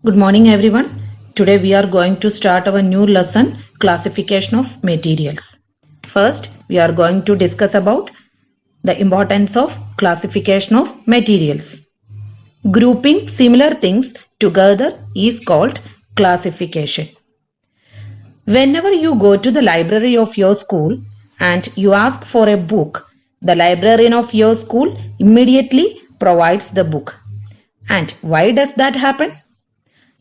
Good morning everyone. Today we are going to start our new lesson, classification of materials. First, we are going to discuss about the importance of classification of materials. Grouping similar things together is called classification. Whenever you go to the library of your school and you ask for a book, the librarian of your school immediately provides the book. And why does that happen?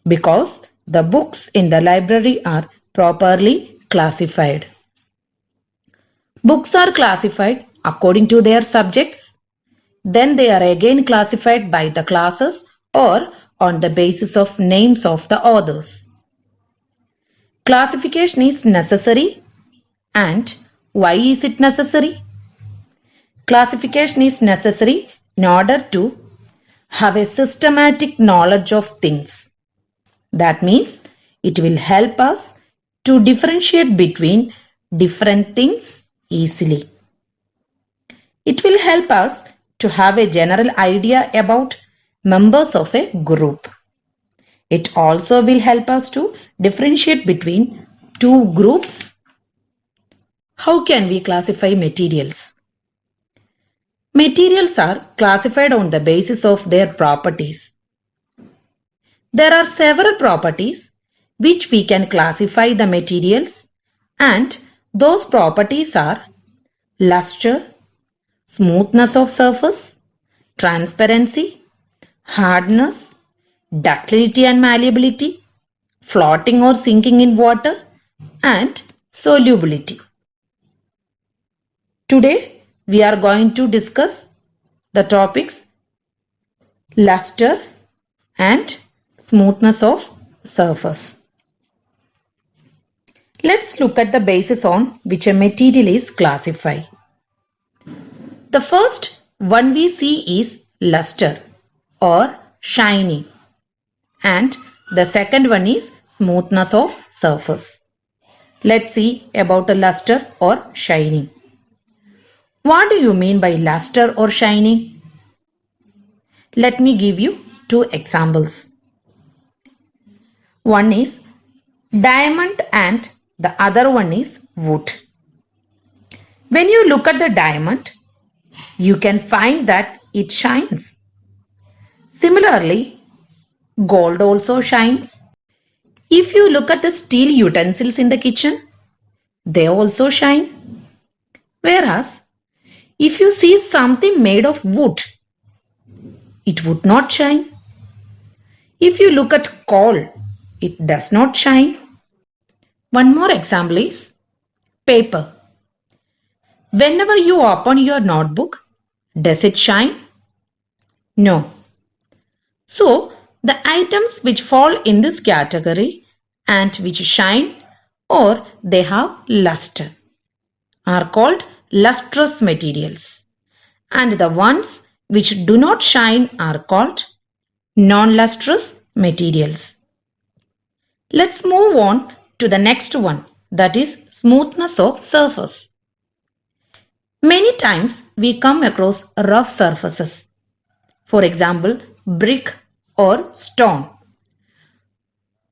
Because the books in the library are properly classified. Books are classified according to their subjects. Then they are again classified by the classes or on the basis of names of the authors. Classification is necessary. And why is it necessary? Classification is necessary in order to have a systematic knowledge of things. That means it will help us to differentiate between different things easily. It will help us to have a general idea about members of a group. It also will help us to differentiate between two groups. How can we classify materials? Materials are classified on the basis of their properties. There are several properties which we can classify the materials, and those properties are luster, smoothness of surface, transparency, hardness, ductility and malleability, floating or sinking in water, and solubility. Today we are going to discuss the topics luster and smoothness of surface. Let's look at the basis on which a material is classified. The first one we see is luster or shiny, and the second one is smoothness of surface. Let's see about a luster or shiny. What do you mean by luster or shiny? Let me give you two examples. One is diamond and the other one is wood. When you look at the diamond, you can find that it shines. Similarly, gold also shines. If you look at the steel utensils in the kitchen, they also shine. Whereas, if you see something made of wood, it would not shine. If you look at coal, it does not shine. One more example is paper. Whenever you open your notebook, does it shine? No. So, the items which fall in this category and which shine or they have luster are called lustrous materials, and the ones which do not shine are called non-lustrous materials. Let's move on to the next one, that is smoothness of surface. Many times we come across rough surfaces. For example, brick or stone.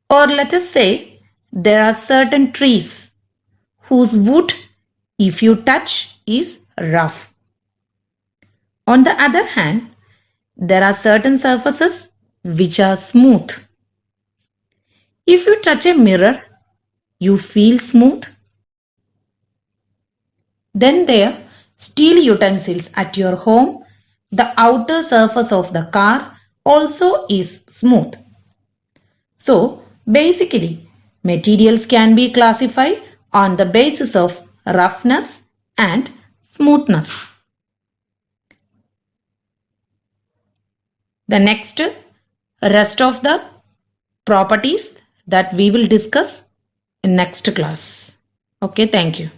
Or let us say there are certain trees whose wood, if you touch, is rough. On the other hand, there are certain surfaces which are smooth. If you touch a mirror, you feel smooth. Then there are steel utensils at your home. The outer surface of the car also is smooth. So basically, materials can be classified on the basis of roughness and smoothness. The next rest of the properties that we will discuss in next class. Okay, thank you.